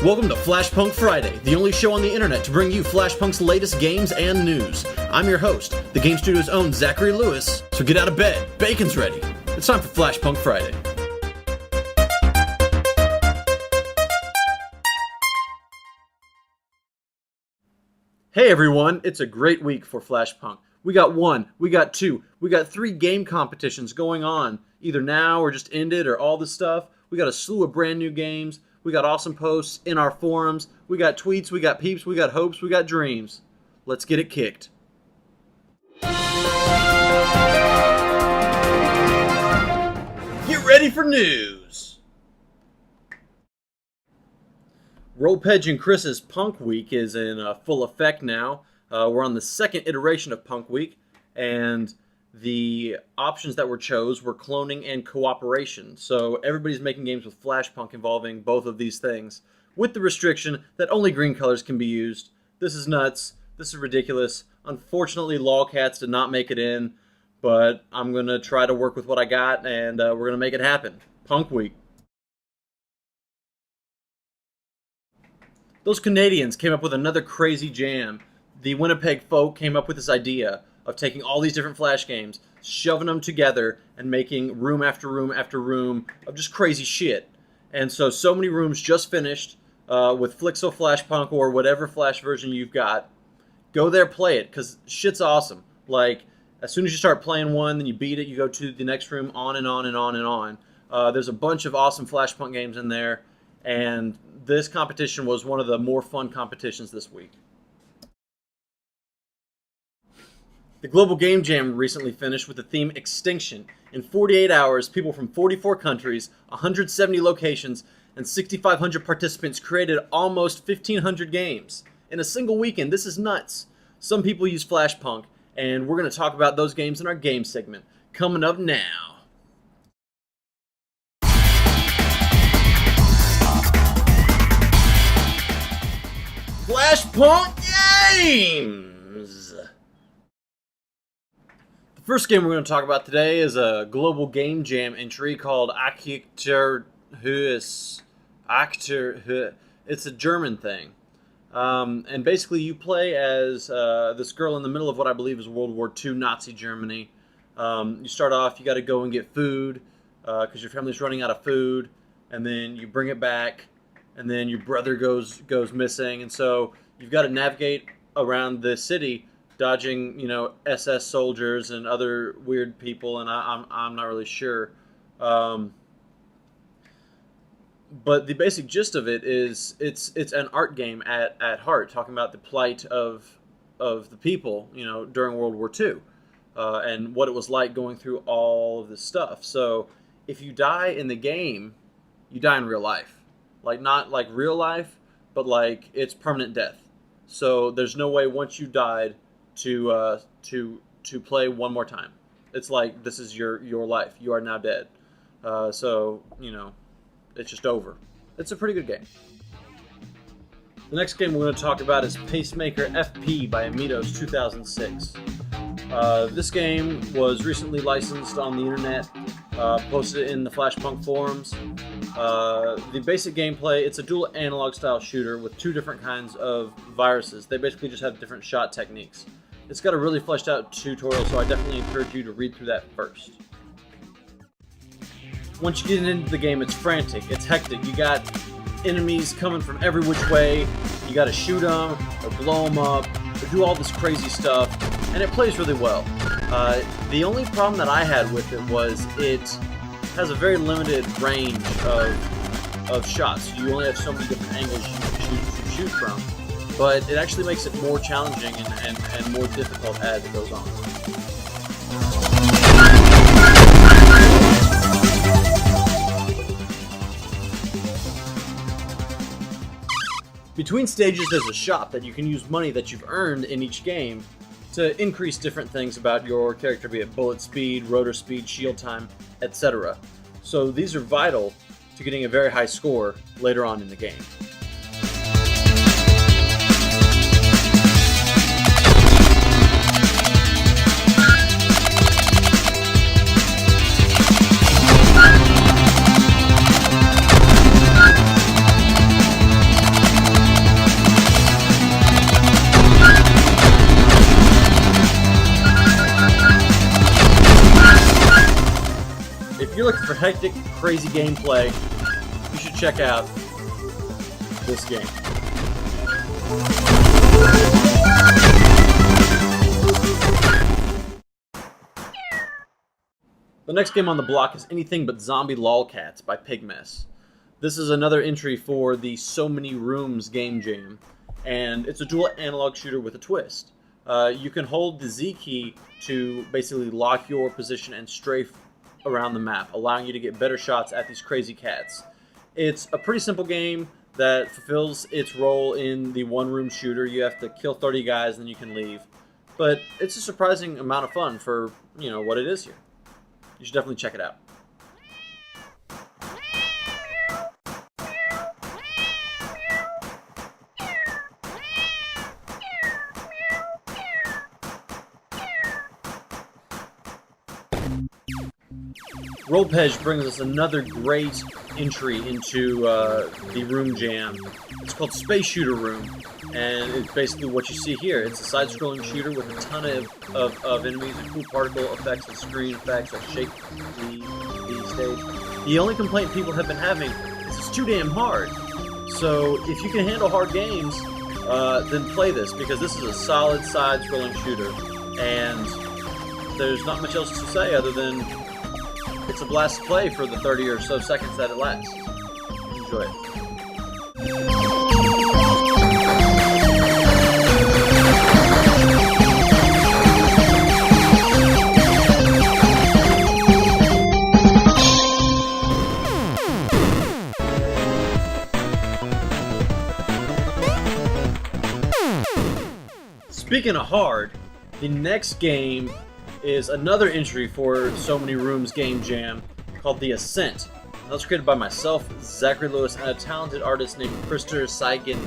Welcome to FlashPunk Friday, the only show on the internet to bring you FlashPunk's latest games and news. I'm your host, the Game Studio's own Zachary Lewis, so get out of bed, bacon's ready. It's time for FlashPunk Friday. Hey everyone, it's a great week for FlashPunk. We got one, we got two, we got 3 game competitions going on, either now or just ended or all this stuff. We got a slew of brand new games. We got awesome posts in our forums. We got tweets, we got peeps, we got hopes, we got dreams. Let's get it kicked. Get ready for news! Rollpedge and Chris's Punk Week is in full effect now. We're on the second iteration of Punk Week, and the options that were chose were cloning and cooperation. So everybody's making games with FlashPunk involving both of these things, with the restriction that only green colors can be used. This is nuts. This is ridiculous. Unfortunately, Lolcats did not make it in, but I'm going to try to work with what I got, and we're going to make it happen. Punk Week. Those Canadians came up with another crazy jam. The Winnipeg folk came up with this idea of taking all these different Flash games, shoving them together, and making room after room after room of just crazy shit. And so many rooms just finished with Flixo FlashPunk or whatever Flash version you've got. Go there, play it, because shit's awesome. Like, as soon as you start playing one, then you beat it, you go to the next room, on and on and on and on. There's a bunch of awesome FlashPunk games in there, and this competition was one of the more fun competitions this week. The Global Game Jam recently finished with the theme Extinction. In 48 hours, people from 44 countries, 170 locations, and 6,500 participants created almost 1,500 games. In a single weekend, this is nuts. Some people use FlashPunk, and we're going to talk about those games in our game segment. Coming up now. FlashPunk Games! The first game we're going to talk about today is a Global Game Jam entry called Acteur. It's a German thing. And basically you play as this girl in the middle of what I believe is World War II Nazi Germany. You start off, you got to go and get food because your family's running out of food, and then you bring it back, and then your brother goes missing, and so you've got to navigate around the city, dodging, SS soldiers and other weird people, and I'm not really sure. But the basic gist of it is it's an art game at heart, talking about the plight of the people, during World War II, and what it was like going through all of this stuff. So if you die in the game, you die in real life. Like, not like real life, but like it's permanent death. So there's no way once you died to play one more time. It's like this is your life. You are now dead. So it's just over. It's a pretty good game. The next game we're going to talk about is Pacemaker FP by Amitos 2006. This game was recently licensed on the internet, posted in the FlashPunk forums. The basic gameplay, it's a dual analog style shooter with 2 different kinds of viruses. They basically just have different shot techniques. It's got a really fleshed out tutorial, so I definitely encourage you to read through that first. Once you get into the game, it's frantic, it's hectic. You got enemies coming from every which way. You got to shoot them or blow them up or do all this crazy stuff, and it plays really well. The only problem that I had with it was it has a very limited range of shots. You only have so many different angles you can shoot from. But it actually makes it more challenging and more difficult as it goes on. Between stages, there's a shop that you can use money that you've earned in each game to increase different things about your character, be it bullet speed, rotor speed, shield time, etc. So these are vital to getting a very high score later on in the game. you're looking for hectic, crazy gameplay, you should check out this game. The next game on the block is Anything But Zombie Lolcats by Pigmess. This is another entry for the So Many Rooms game jam, and it's a dual analog shooter with a twist. You can hold the Z key to basically lock your position and strafe around the map, allowing you to get better shots at these crazy cats. It's a pretty simple game that fulfills its role in the one-room shooter. You have to kill 30 guys, and then you can leave. But it's a surprising amount of fun for, what it is here. You should definitely check it out. Rollpej brings us another great entry into the room jam. It's called Space Shooter Room, and it's basically what you see here. It's a side-scrolling shooter with a ton of enemies and cool particle effects and screen effects that shape the stage. The only complaint people have been having is it's too damn hard. So if you can handle hard games, then play this, because this is a solid side-scrolling shooter, and there's not much else to say other than it's a blast to play for the 30 or so seconds that it lasts. Enjoy it. Speaking of hard, the next game is another entry for So Many Rooms game jam called The Ascent. That was created by myself, Zachary Lewis, and a talented artist named Krister Seigen.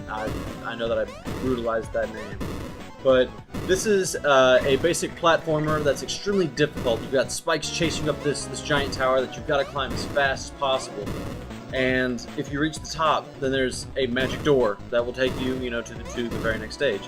I know that I brutalized that name. But this is a basic platformer that's extremely difficult. You've got spikes chasing up this giant tower that you've got to climb as fast as possible. And if you reach the top, then there's a magic door that will take you, to the very next stage.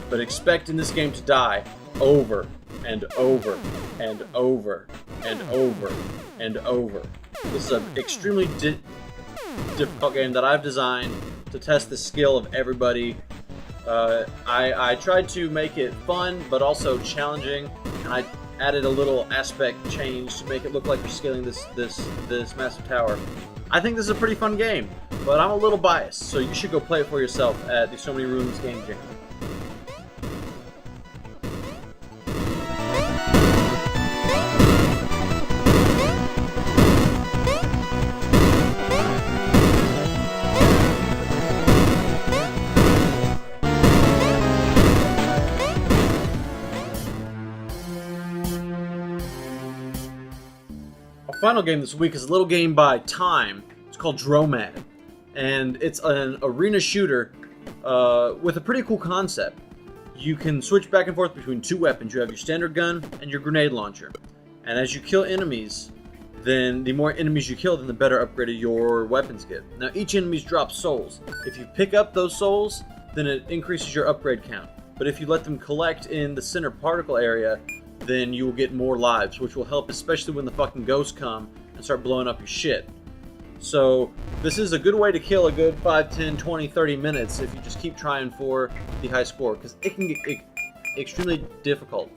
But expect in this game to die over and over and over and over and over. This is an extremely difficult game that I've designed to test the skill of everybody. I tried to make it fun but also challenging, and I added a little aspect change to make it look like you're scaling this massive tower. I think this is a pretty fun game, but I'm a little biased, so you should go play it for yourself at the So Many Rooms game jam. Our final game this week is a little game by Time. It's called Dromad, and it's an arena shooter with a pretty cool concept. You can switch back and forth between two weapons. You have your standard gun and your grenade launcher, and as you kill enemies, then the more enemies you kill, then the better upgraded your weapons get. Now each enemy drops souls. If you pick up those souls, then it increases your upgrade count. But if you let them collect in the center particle area, then you will get more lives, which will help especially when the fucking ghosts come and start blowing up your shit. So this is a good way to kill a good 5, 10, 20, 30 minutes if you just keep trying for the high score, because it can get extremely difficult.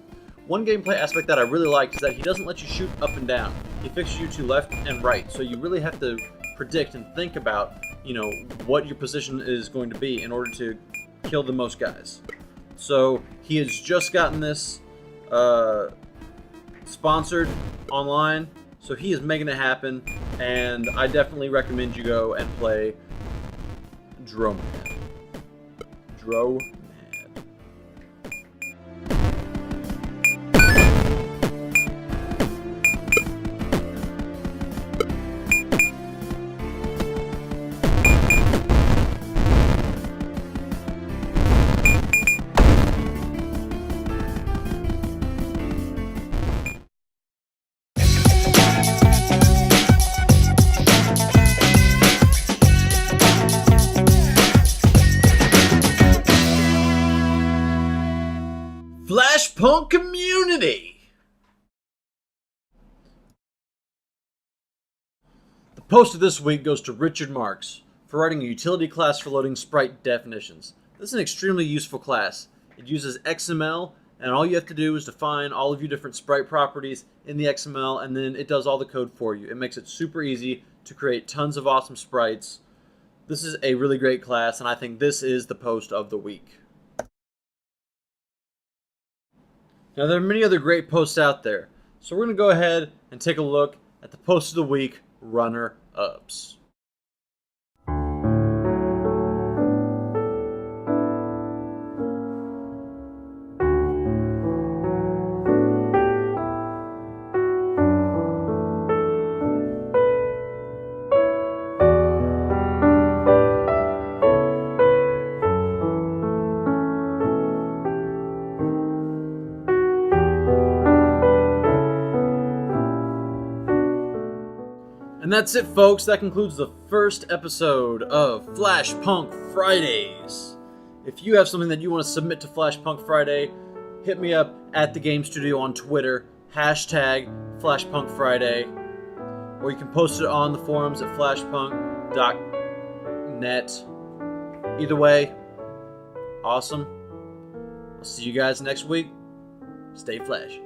One gameplay aspect that I really like is that he doesn't let you shoot up and down. He fixes you to left and right, so you really have to predict and think about, what your position is going to be in order to kill the most guys. So he has just gotten this sponsored online, so he is making it happen, and I definitely recommend you go and play Dromad. FlashPunk community! Post of this week goes to Richard Marks for writing a utility class for loading sprite definitions. This is an extremely useful class. It uses XML, and all you have to do is define all of your different sprite properties in the XML, and then it does all the code for you. It makes it super easy to create tons of awesome sprites. This is a really great class, and I think this is the post of the week. Now, there are many other great posts out there, so we're going to go ahead and take a look at the post of the week runner-ups. And that's it, folks. That concludes the first episode of FlashPunk Fridays. If you have something that you want to submit to FlashPunk Friday, hit me up at the Game Studio on Twitter, #FlashPunk Friday, or you can post it on the forums at flashpunk.net. Either way, awesome. I'll see you guys next week. Stay Flash.